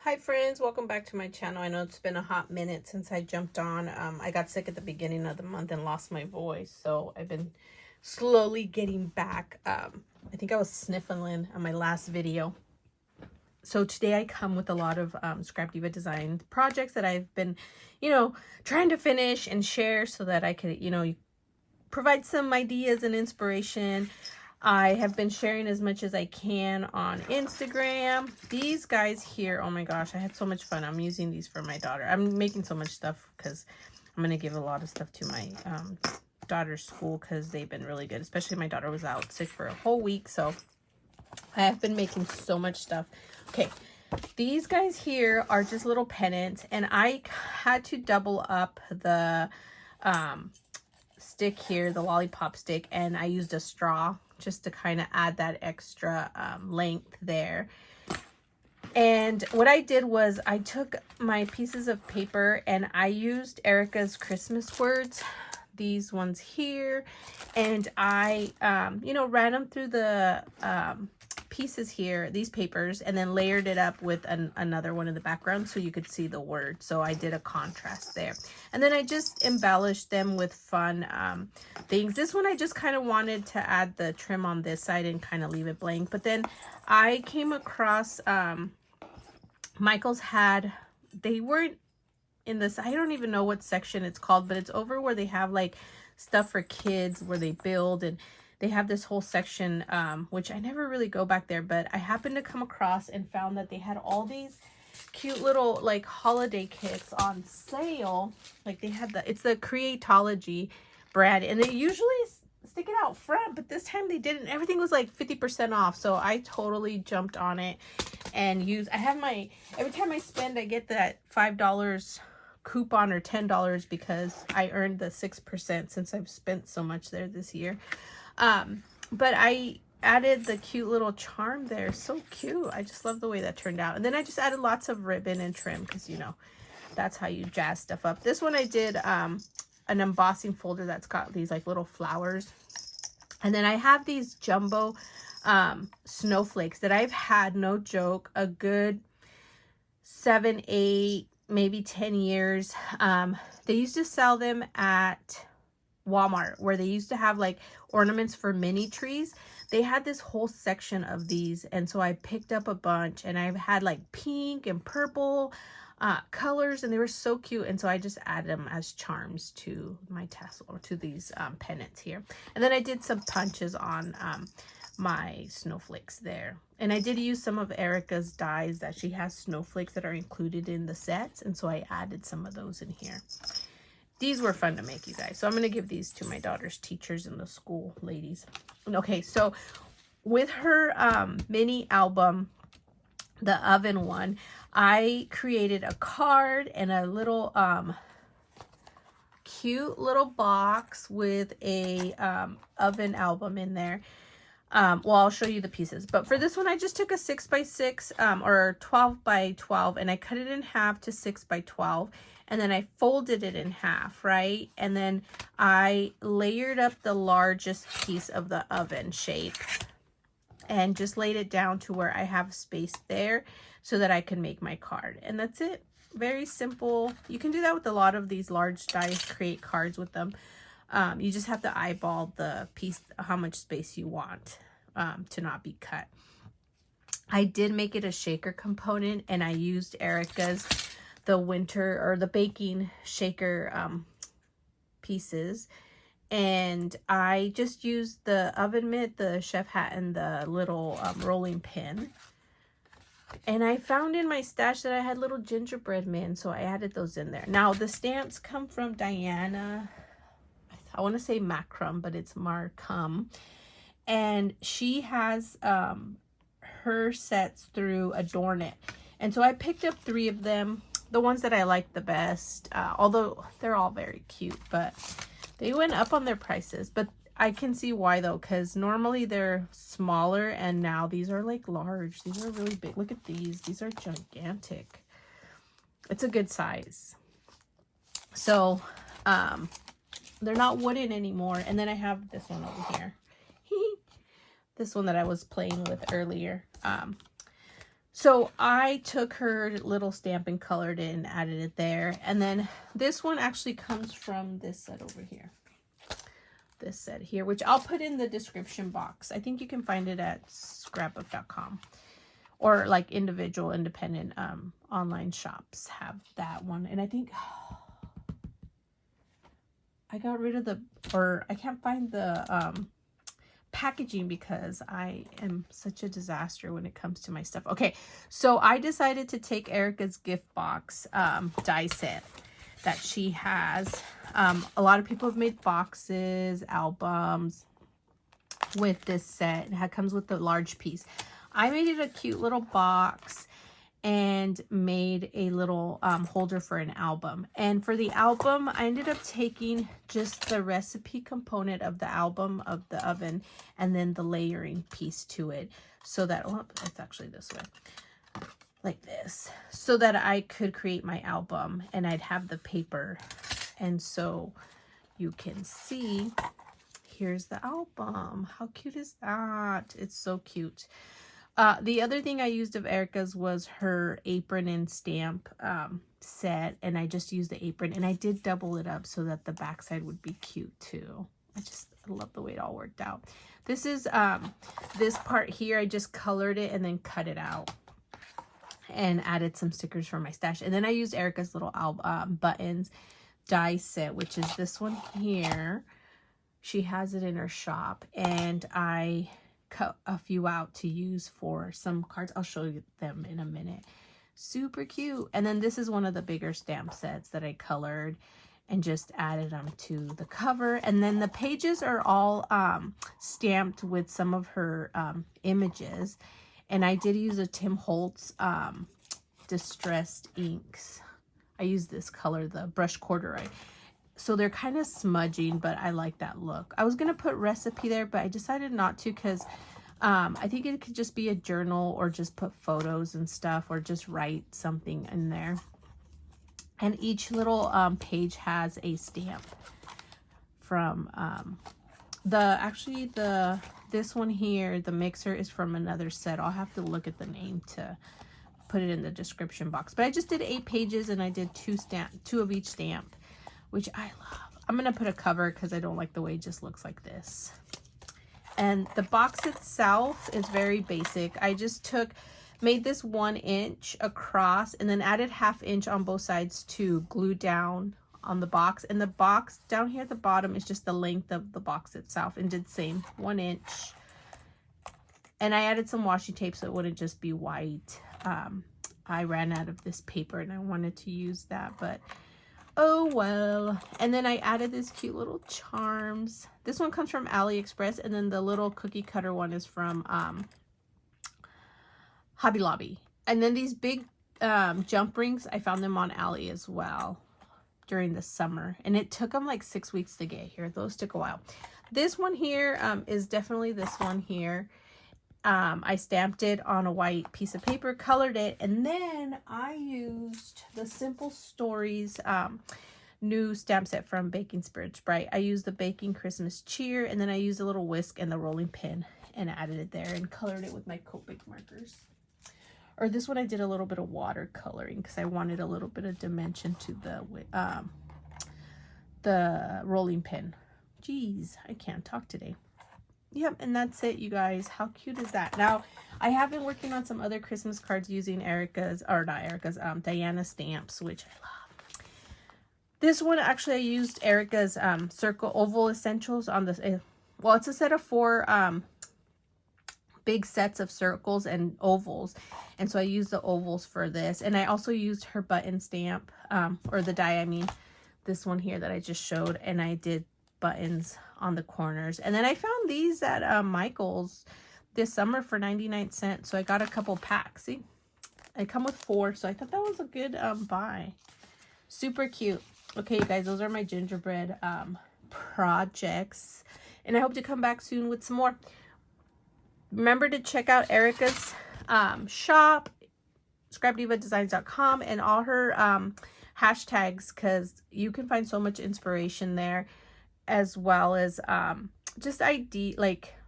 Hi friends, welcome back to my channel. I know it's been a hot minute since I jumped on. I got sick at the beginning of the month and lost my voice, so I've been slowly getting back. I think I was sniffling on my last video. So today I come with a lot of ScrapDiva Design projects that I've been, trying to finish and share so that I could, provide some ideas and inspiration. I have been sharing as much as I can on Instagram. These guys here, oh my gosh, I had so much fun. I'm using these for my daughter. I'm making so much stuff because I'm going to give a lot of stuff to my daughter's school because they've been really good. Especially my daughter was out sick for a whole week. So I have been making so much stuff. Okay, these guys here are just little pennants. And I had to double up the stick here, the lollipop stick. And I used a straw just to kind of add that extra length there. And what I did was I took my pieces of paper and I used Erica's Christmas words, these ones here, and I ran them through the pieces here, these papers, and then layered it up with another one in the background so you could see the word. So I did a contrast there, and then I just embellished them with fun things. This one I just kind of wanted to add the trim on this side and kind of leave it blank, but then I came across Michael's had, they weren't in this, I don't even know what section it's called, but it's over where they have like stuff for kids where they build, and they have this whole section, which I never really go back there, but I happened to come across and found that they had all these cute little like holiday kits on sale. Like they had it's the Creatology brand, and they usually stick it out front, but this time they didn't. Everything was like 50% off, so I totally jumped on it and I have my, every time I spend, I get that $5 coupon or $10 because I earned the 6% since I've spent so much there this year. But I added the cute little charm there. So cute. I just love the way that turned out. And then I just added lots of ribbon and trim because, that's how you jazz stuff up. This one I did an embossing folder that's got these like little flowers. And then I have these jumbo snowflakes that I've had, no joke, a good 7, 8, maybe 10 years. They used to sell them at Walmart where they used to have like ornaments for mini trees. They had this whole section of these, and so I picked up a bunch, and I've had like pink and purple colors, and they were so cute, and so I just added them as charms to my tassel, or to these pennants here. And then I did some punches on my snowflakes there, and I did use some of Erica's dies that she has snowflakes that are included in the sets, and so I added some of those in here. These were fun to make, you guys. So I'm going to give these to my daughter's teachers in the school, ladies. Okay, so with her mini album, the oven one, I created a card and a little cute little box with a oven album in there. Well, I'll show you the pieces. But for this one, I just took a 6x6 or 12x12, and I cut it in half to 6x12. And then I folded it in half, right? And then I layered up the largest piece of the oven shape and just laid it down to where I have space there so that I can make my card. And that's it. Very simple. You can do that with a lot of these large dies, create cards with them. You just have to eyeball the piece, how much space you want to not be cut. I did make it a shaker component, and I used Erica's the winter or the baking shaker pieces, and I just used the oven mitt, the chef hat, and the little rolling pin. And I found in my stash that I had little gingerbread men, so I added those in there. Now the stamps come from Diana, I want to say Macrum, but it's Marcum, and she has her sets through Adorn It, and so I picked up 3 of them. The ones that I like the best, although they're all very cute, but they went up on their prices. But I can see why though, because normally they're smaller, and now these are like large. These are really big. Look at these. These are gigantic. It's a good size. So they're not wooden anymore. And then I have this one over here. This one that I was playing with earlier. So I took her little stamp and colored it and added it there. And then this one actually comes from this set over here. This set here, which I'll put in the description box. I think you can find it at scrapbook.com, or like individual independent online shops have that one. And I think I got rid of I can't find the packaging because I am such a disaster when it comes to my stuff. Okay, so I decided to take Erica's gift box die set that she has. A lot of people have made boxes, albums with this set. It comes with the large piece. I made it a cute little box and made a little holder for an album. And for the album, I ended up taking just the recipe component of the album of the oven and then the layering piece to it, so that, oh, it's actually this way, like this, so that I could create my album and I'd have the paper. And so you can see, here's the album. How cute is that? It's so cute. The other thing I used of Erica's was her apron and stamp set, and I just used the apron, and I did double it up so that the backside would be cute too. I love the way it all worked out. This is this part here, I just colored it and then cut it out and added some stickers for my stash. And then I used Erica's little buttons die set, which is this one here. She has it in her shop, and I cut a few out to use for some cards. I'll show you them in a minute. Super cute. And then this is one of the bigger stamp sets that I colored and just added them to the cover. And then the pages are all stamped with some of her images. And I did use a Tim Holtz distressed inks. I used this color, the brush corduroy. So they're kind of smudging, but I like that look. I was going to put recipe there, but I decided not to because I think it could just be a journal, or just put photos and stuff, or just write something in there. And each little page has a stamp from this one here, the mixer, is from another set. I'll have to look at the name to put it in the description box. But I just did 8 pages and I did 2 of each stamp, which I love. I'm going to put a cover because I don't like the way it just looks like this. And the box itself is very basic. I just made this 1 inch across and then added 1/2 inch on both sides to glue down on the box. And the box down here at the bottom is just the length of the box itself, and did same 1 inch. And I added some washi tape so it wouldn't just be white. I ran out of this paper and I wanted to use that, but oh well. And then I added this cute little charms. This one comes from AliExpress, and then the little cookie cutter one is from Hobby Lobby. And then these big jump rings, I found them on Ali as well during the summer, and it took them like 6 weeks to get here. Those took a while. This one here is definitely this one here. I stamped it on a white piece of paper, colored it, and then I used the Simple Stories new stamp set from Baking Spirits Bright. I used the Baking Christmas Cheer, and then I used a little whisk and the rolling pin and added it there and colored it with my Copic markers. Or this one I did a little bit of watercoloring because I wanted a little bit of dimension to the rolling pin. Jeez, I can't talk today. Yep, and that's it, you guys. How cute is that? Now, I have been working on some other Christmas cards using Diana stamps, which I love. This one, actually, I used Erica's Circle Oval Essentials on this. Well, it's a set of 4 big sets of circles and ovals. And so I used the ovals for this. And I also used her button stamp, or the die, I mean, this one here that I just showed. And I did buttons on the corners. And then I found these at Michael's this summer for 99 cents. So I got a couple packs. See, I come with 4, so I thought that was a good buy. Super cute. Okay, you guys, those are my gingerbread projects, and I hope to come back soon with some more. Remember to check out Erica's shop, ScrapDivaDesigns.com, and all her hashtags, because you can find so much inspiration there, as well as just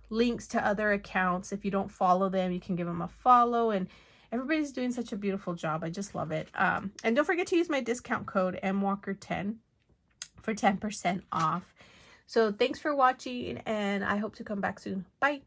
links to other accounts. If you don't follow them, you can give them a follow, and Everybody's doing such a beautiful job. I just love it. And don't forget to use my discount code MWalker10 for 10% off. So thanks for watching, and I hope to come back soon. Bye.